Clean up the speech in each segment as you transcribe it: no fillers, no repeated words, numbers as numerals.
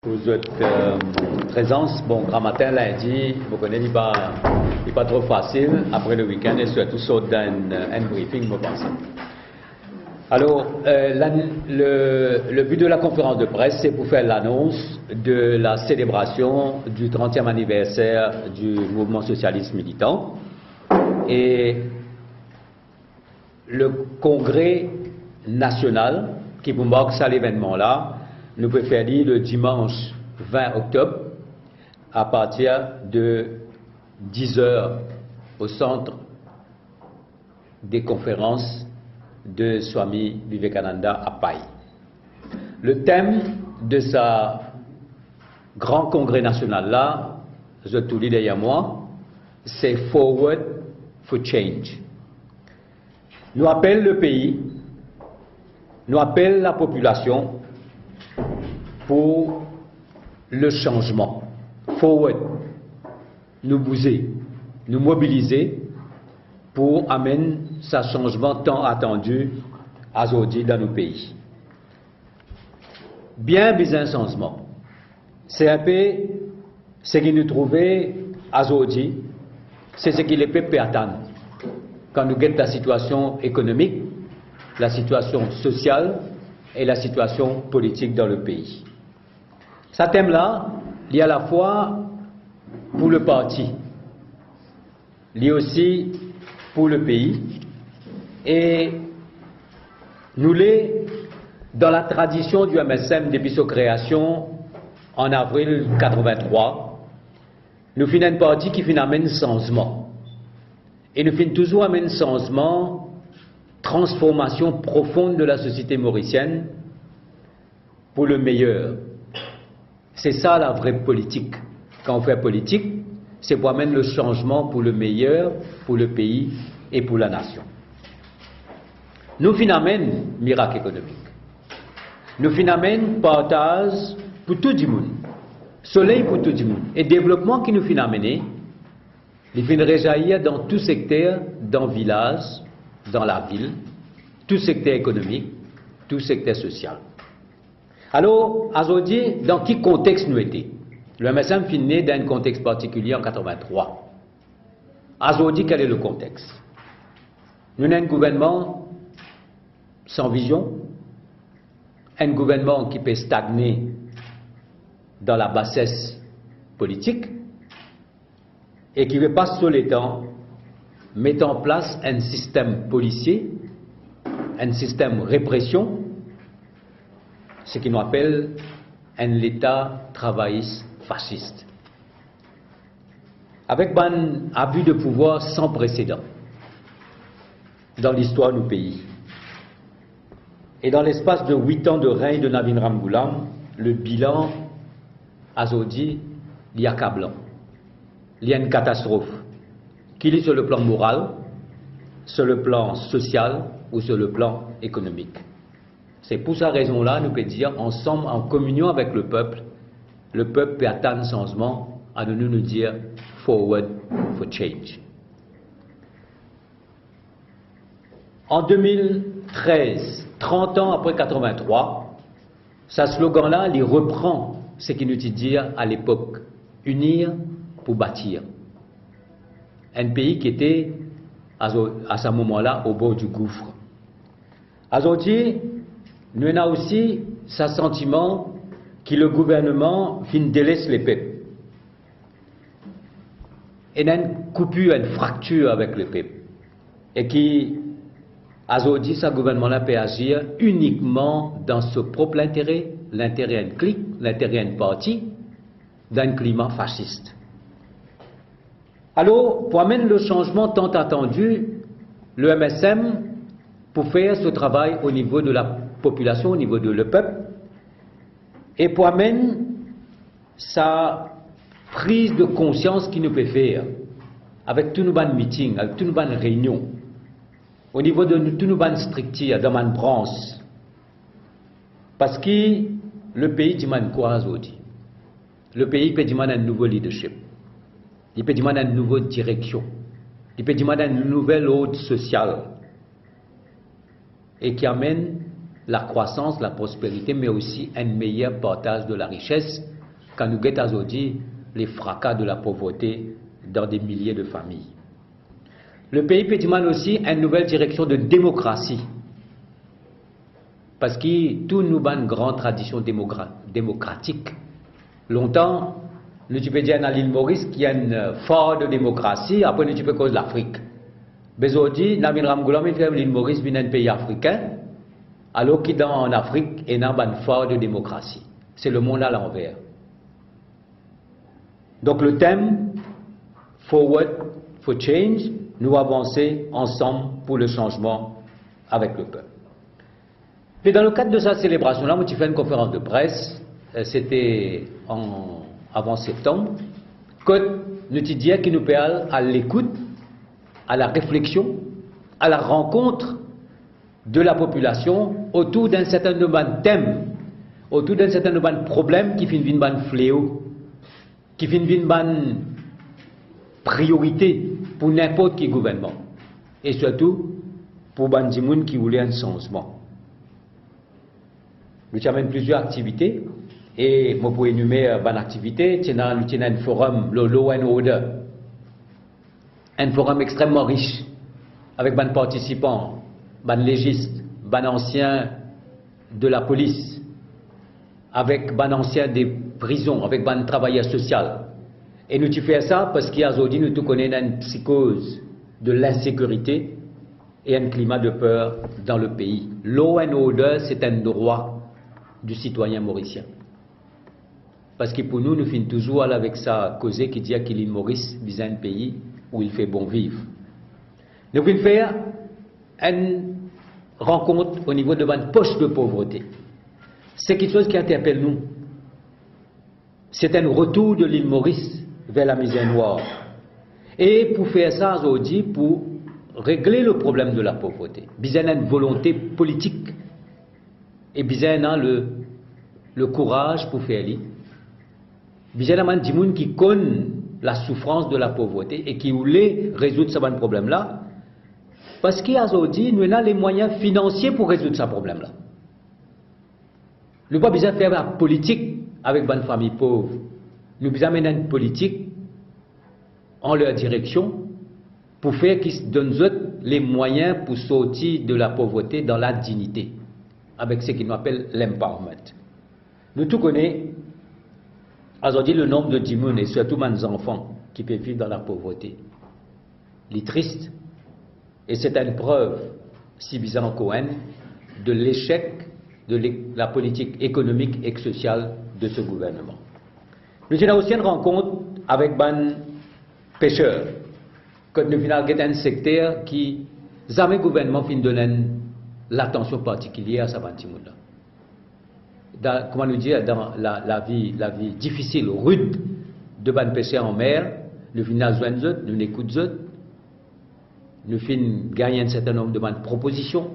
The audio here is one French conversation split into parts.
Pour votre présence, bon, grand matin, lundi, vous connaissez, il n'est pas trop facile. Après le week-end, et surtout saut d'un briefing, je pense. Alors, le but de la conférence de presse, c'est pour faire l'annonce de la célébration du 30e anniversaire du mouvement socialiste militant. Et le congrès national qui vous marque ça l'événement-là, nous pouvons faire lire le dimanche 20 octobre à partir de 10h au centre des conférences de Swami Vivekananda à Paille. Le thème de sa grand congrès national là, je te lis derrière moi, c'est Forward for Change. Nous appelle le pays, nous appelle la population pour le changement. Forward, nous bouger, nous mobiliser pour amener ce changement tant attendu aujourd'hui dans nos pays. Bien besoin de changement. C'est un peu ce que nous trouvons aujourd'hui, c'est ce qui les peut attendre. Quand nous guettons la situation économique, la situation sociale et la situation politique dans le pays. Ce thème-là, il y a à la fois pour le parti, il y a aussi pour le pays, et nous l'est dans la tradition du MSM depuis sa création en avril 83, nous finissons un parti qui finit amène changement. Et nous finissons toujours amène changement, transformation profonde de la société mauricienne pour le meilleur. C'est ça la vraie politique. Quand on fait politique, c'est pour amener le changement pour le meilleur, pour le pays et pour la nation. Nous finissons miracle économique. Nous finissons partage pour tout le monde. Soleil pour tout le monde. Et développement qui nous finit amener, il finit réjaillir dans tout secteur, dans le village, dans la ville, tout secteur économique, tout secteur social. Alors, aujourd'hui, dans quel contexte nous étions? Le MSM finit dans un contexte particulier en 83. Aujourd'hui, quel est le contexte? Nous avons un gouvernement sans vision, un gouvernement qui peut stagner dans la bassesse politique et qui veut pas sur les temps mettre en place un système policier, un système répression, ce qu'on appelle un État travailliste fasciste. Avec un abus de pouvoir sans précédent dans l'histoire de nos pays. Et dans l'espace de 8 ans de règne de Navin Ramgoolam, le bilan aujourd'hui, il y a accablant. Il y a une catastrophe, qu'il est sur le plan moral, sur le plan social ou sur le plan économique. C'est pour cette raison-là, nous pouvons dire, ensemble, en communion avec le peuple peut atteindre un changement, à nous dire Forward for Change. En 2013, 30 ans après 83, ce slogan-là, il reprend ce qu'il nous dit dire à l'époque, unir pour bâtir. Un pays qui était, à ce moment-là, au bord du gouffre. Aujourd'hui, nous avons aussi ce sentiment que le gouvernement délaisse les peuples. Il y a une coupure, une fracture avec le peuple. Et qui, aujourd'hui, ce gouvernement-là peut agir uniquement dans son propre intérêt, l'intérêt d'un clic, l'intérêt d'un parti, d'un climat fasciste. Alors, pour amener le changement tant attendu, le MSM, pour faire ce travail au niveau de la population, au niveau de le peuple, et pour amener sa prise de conscience qu'il nous peut faire avec tous nos meetings, avec tous nos réunions, au niveau de tous nos structures, dans nos branches. Parce que le pays demande quoi aujourd'hui? Le pays peut demander un nouveau leadership. Il peut demander une nouvelle direction. Il peut demander une nouvelle ordre social. Et qui amène la croissance, la prospérité, mais aussi un meilleur partage de la richesse quand nous guettons aujourd'hui les fracas de la pauvreté dans des milliers de familles. Le pays peut demander aussi une nouvelle direction de démocratie. Parce que tout nous a une grande tradition démocratique. Longtemps, nous tu peux dire dans l'île Maurice qu'il y a une forte démocratie, après nous tu peux cause l'Afrique. Mais aujourd'hui, nous avons l'île Maurice est un pays africain, alors qu'il en Afrique il y a une forte démocratie. C'est le monde à l'envers. Donc le thème Forward for Change, nous avancer ensemble pour le changement avec le peuple. Et dans le cadre de cette célébration-là, moi, j'ai fait une conférence de presse, c'était avant septembre, que nous disions qu'il nous peut aller à l'écoute, à la réflexion, à la rencontre de la population autour d'un certain nombre de thèmes, autour d'un certain nombre de problèmes qui finissent une bonne fléau, qui finissent une bonne priorité pour n'importe quel gouvernement, et surtout pour les gens qui voulaient un changement. Nous avons plusieurs activités, et je peux énumérer une activité. Nous avons un forum, le Law and Order, un forum extrêmement riche, avec des participants, des légistes, des anciens de la police, avec des anciens des prisons, avec des travailleurs sociaux. Et nous faisons ça parce qu'aujourd'hui nous connaissons une psychose de l'insécurité et un climat de peur dans le pays. Law and Order, c'est un droit du citoyen mauricien. Parce que pour nous, nous finissons toujours avec ça causer qui dit que l'île Maurice est un pays où il fait bon vivre. Nous voulons faire une rencontre au niveau de notre poche de pauvreté. C'est quelque chose qui interpelle nous. C'est un retour de l'île Maurice vers la misère noire. Et pour faire ça aujourd'hui, pour régler le problème de la pauvreté, il y a une volonté politique. Et bien, le courage pour faire ça. Il y a des gens qui connaissent la souffrance de la pauvreté et qui voulaient résoudre ce problème-là. Parce qu'aujourd'hui, nous avons les moyens financiers pour résoudre ce problème-là. Nous n'avons pas besoin de faire la politique avec les familles pauvres. Nous avons besoin d'une politique en leur direction pour faire qu'ils donnent les moyens pour sortir de la pauvreté dans la dignité, avec ce qu'on appelle l'empowerment. Nous tous connaissons aujourd'hui le nombre de gens et surtout des enfants qui peuvent vivre dans la pauvreté. Il est triste et c'est une preuve, si bizarre encore, de l'échec de la politique économique et sociale de ce gouvernement. Nous avons aussi une rencontre avec des pêcheurs, que nous avons un secteur qui, jamais le gouvernement fin donne l'attention particulière à ce bâtiment-là. Comment nous dire, dans la vie difficile, rude de ban pêcheurs en mer, nous finissons joindre eux, nous écoutons eux, nous finissons gagner un certain nombre de bonnes propositions.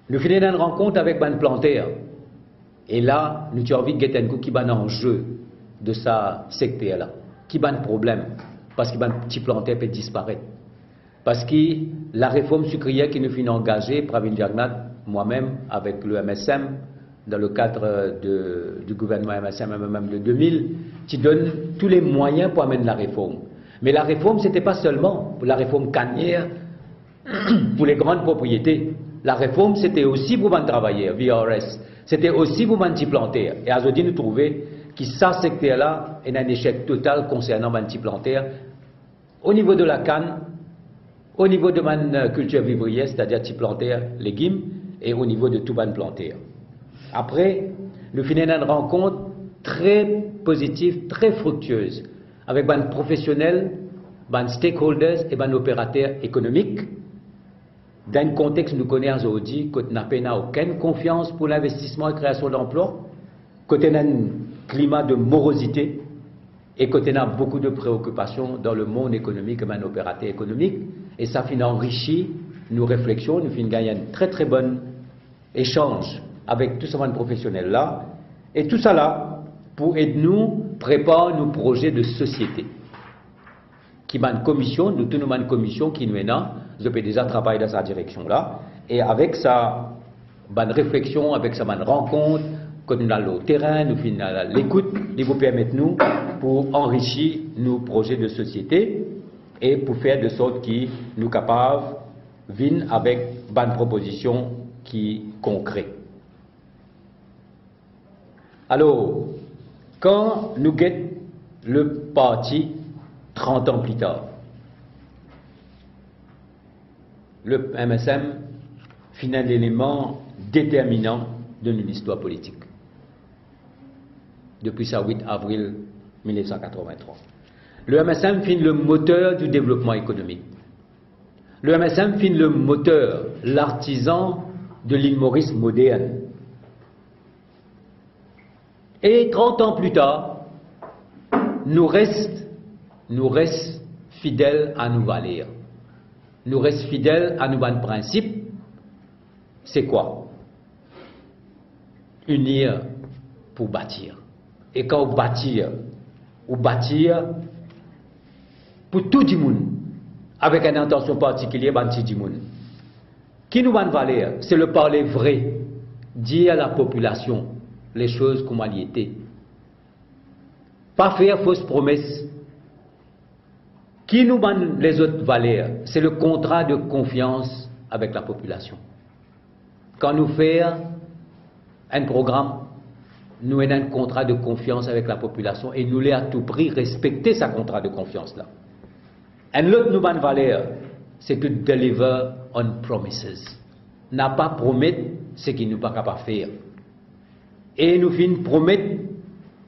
Nous finissons une rencontre avec ban planteurs. Et là, nous avons envie de gagner un coup qui ban enjeu de ce secteur-là, qui ban problème, parce que ban petit planteur peut disparaître. Parce que la réforme sucrière qui nous finit engagée, Pravin Jagnat, moi-même, avec le MSM, dans le cadre du gouvernement MSM, même de 2000, qui donne tous les moyens pour amener la réforme. Mais la réforme, ce n'était pas seulement pour la réforme cannière, pour les grandes propriétés. La réforme, c'était aussi pour les travailleurs, VRS. C'était aussi pour les petits planteurs. Et aujourd'hui, nous trouvons que ce secteur-là est un échec total concernant les petits planteurs. Au niveau de la canne, au niveau de ma culture vivrière, c'est-à-dire petits planteurs, légumes, et au niveau de tout ban planteur. Après, nous finissons une rencontre très positive, très fructueuse, avec des professionnels, des stakeholders et des opérateurs économiques. Dans un contexte nous connaissons aujourd'hui, que nous n'avons aucune confiance pour l'investissement et la création d'emplois, que nous avons un climat de morosité et que nous avons beaucoup de préoccupations dans le monde économique et des opérateurs économiques. Et ça finit enrichi nos réflexions, nous finissons gagner un très très bon échange avec tous ces professionnels-là. Et tout ça là, pour aider nous, préparer nos projets de société. Qui m'a une commission, nous tenons une commission qui nous est là, je peux déjà travailler dans cette direction-là. Et avec sa bonne réflexion, avec sa bonne rencontre, quand nous allons au terrain, nous finissons à l'écoute, ils vous permettent nous pour enrichir nos projets de société et pour faire de sorte que nous capables de venir avec bonnes propositions qui concrètes. Alors, quand nous guettons le parti 30 ans plus tard, le MSM finit un élément déterminant de notre histoire politique. Depuis ça, 8 avril 1983. Le MSM finit le moteur du développement économique. Le MSM finit le moteur, l'artisan de l'île Maurice moderne. Et 30 ans plus tard, nous restons fidèles à nos valeurs. Nous restons fidèles à nos bons principes. C'est quoi? Unir pour bâtir. Et quand on bâtir pour tout le monde, avec une intention particulière, du monde. Qui nous bonne valeur? C'est le parler vrai, dire à la population les choses comme elles étaient. Pas faire fausses promesses. Qui nous donne les autres valeurs? C'est le contrat de confiance avec la population. Quand nous faisons un programme, nous avons un contrat de confiance avec la population et nous voulons à tout prix respecter ce contrat de confiance-là. Et l'autre nous bonne valeur, c'est to deliver on promises. N'a pas promettre ce qu'il nous pas capable de faire. Et nous finissons promettre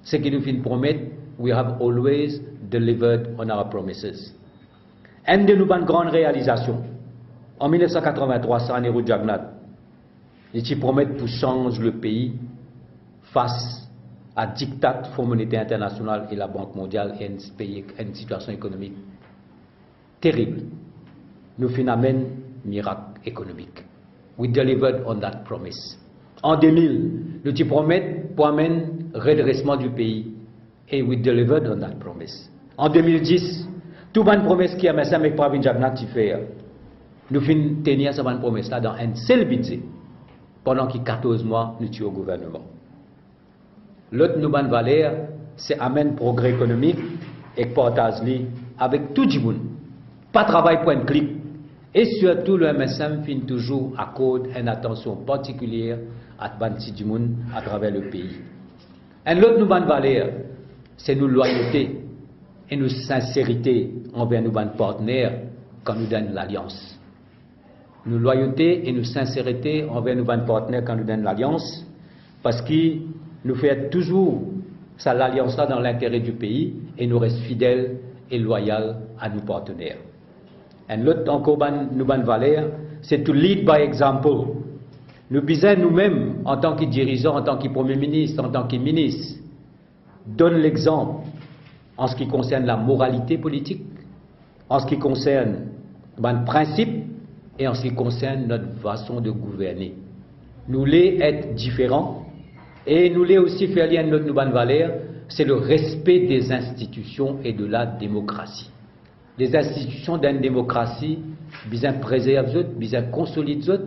ce qu'il nous finissons promettre. We have always delivered on our promises. Une de nos grandes réalisations, en 1983, c'est Nehru Jagannath, il promet pour changer le pays face à diktat Fonds monétaire international et la Banque mondiale et une situation économique terrible. Nous finissons un miracle économique. We delivered on that promise. En 2000, nous promettons pour amener redressement du pays et we delivered on that promise. En 2010, toute bonne promesse qui a mis ça avec Pravin Jagannath fait, nous finissons tenir cette bonne promesse-là dans un seul budget pendant que 14 mois nous tuons au gouvernement. L'autre nous bonne valeur, c'est amener progrès économique et partage avec tout le monde. Pas travail pour un clic. Et surtout, le MSM finit toujours à cause une attention particulière à Banti du monde à travers le pays. Et l'autre nous bonne valeur, c'est nos loyauté et nos sincérité envers nos partenaires quand nous donnons l'alliance. Nos loyauté et nos sincérité envers nos partenaires quand nous donnons l'alliance, parce que nous faisons toujours ça l'alliance-là dans l'intérêt du pays et nous restons fidèles et loyaux à nos partenaires. Et l'autre encore nous bonne valeur, c'est to lead by example. Nous besoin nous-mêmes, en tant que dirigeants, en tant que Premier ministre, en tant que ministre, donne l'exemple en ce qui concerne la moralité politique, en ce qui concerne le principe et en ce qui concerne notre façon de gouverner. Nous voulons être différents et nous voulons aussi faire lien notre nouvelle valeur, c'est le respect des institutions et de la démocratie. Les institutions d'une démocratie, besoin préserver, besoin consolider,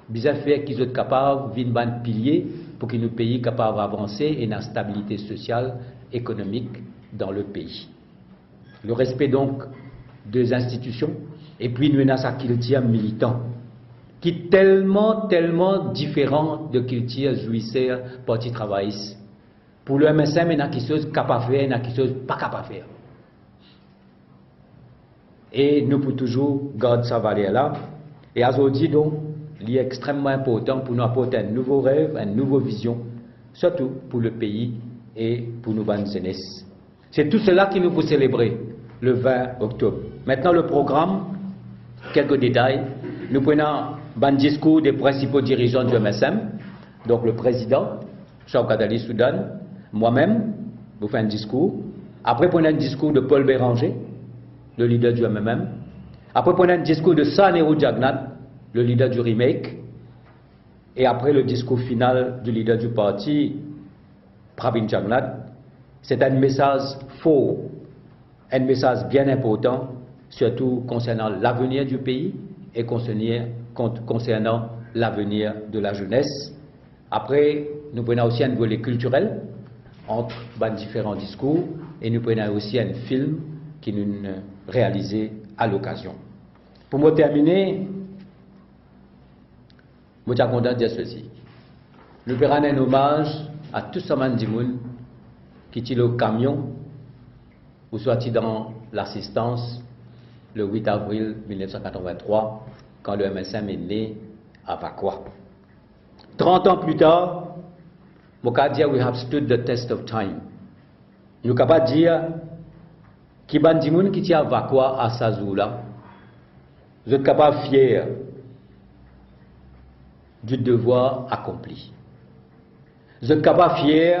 besoin faire qu'ils soient capables de venir pilier pour que nos pays capables d'avancer et une stabilité sociale, économique dans le pays. Le respect donc des institutions et puis nous avons sa culture militant qui est tellement différent de culture jouisseur, parti travailliste. Pour le MSM, il y a quelque chose capable de faire, il y a quelque chose pas capable de faire. Et nous pouvons toujours garder sa valeur-là. Et aujourd'hui, donc, il est extrêmement important pour nous apporter un nouveau rêve, une nouvelle vision, surtout pour le pays et pour nos bonnes jeunesse. C'est tout cela qui nous faut célébrer le 20 octobre. Maintenant, le programme, quelques détails. Nous prenons un discours des principaux dirigeants du MSM, donc le président, Shawkat Ali Soudan, moi-même, vous faites un discours. Après, prenez un discours de Paul Béranger, le leader du MMM. Après, prenez un discours de Nehru Jagannath, le leader du Remake. Et après, le discours final du leader du parti, Pravin Jagannath. C'est un message fort, un message bien important, surtout concernant l'avenir du pays et concernant l'avenir de la jeunesse. Après, nous prenons aussi un volet culturel entre différents discours et nous prenons aussi un film qui nous réalisé à l'occasion. Pour me terminer, je suis content de dire ceci. Nous ferons un hommage à tous ces gens qui étaient au camion ou soit dans l'assistance le 8 avril 1983 quand le MSM est né à Vakwa. 30 ans plus tard, je peux dire we have stood the test of time. Nous sommes capables de dire que les gens qui étaient à Vakwa à Sazoula, vous êtes capables de fiers du devoir accompli. Vous êtes capables de fiers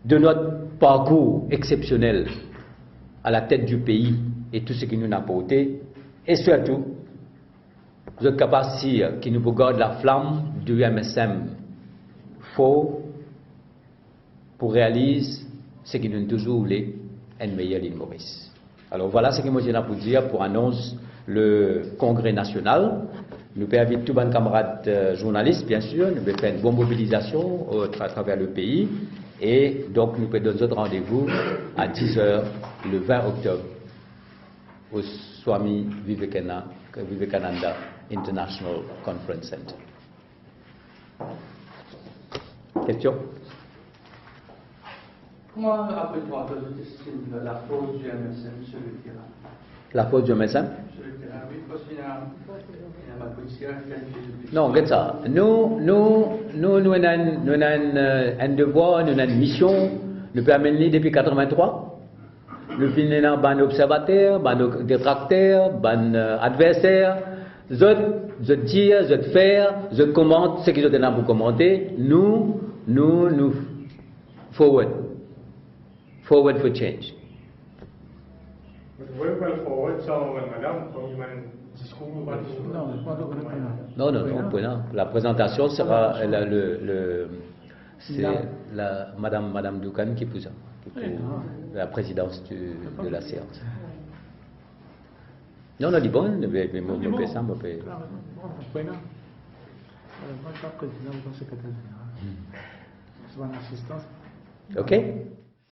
de notre parcours exceptionnel à la tête du pays et tout ce qui nous a apporté. Et surtout, vous êtes capables de dire que nous regardons la flamme du MSM fort pour réaliser ce que nous toujours voulu, une meilleure île Maurice. Alors voilà ce que moi j'ai pour dire pour annoncer le congrès national. Nous pouvons inviter tous les camarades journalistes, bien sûr, nous pouvons faire une bonne mobilisation à travers le pays. Et donc nous pouvons donner notre rendez-vous à 10h le 20 octobre au Swami Vivekananda International Conference Center. Question? Comment appelle-t-on la pause du MSM sur le terrain? La pause du MSM? Sur le terrain, oui, parce qu'il y a ma policière qui non, regarde ça. Nous avons un devoir, nous avons une mission. Nous pouvons amener depuis 1983. Nous avons un observateur, un détracteur, un adversaire. Je dire, je faire, je commente ce qu'ils ont là pour commenter. Nous, forward for change. Non. La présentation sera c'est Madame Doukan qui pousse la présidence de la séance. Non, on a dit bon, mais on fait ça, on fait. Ok.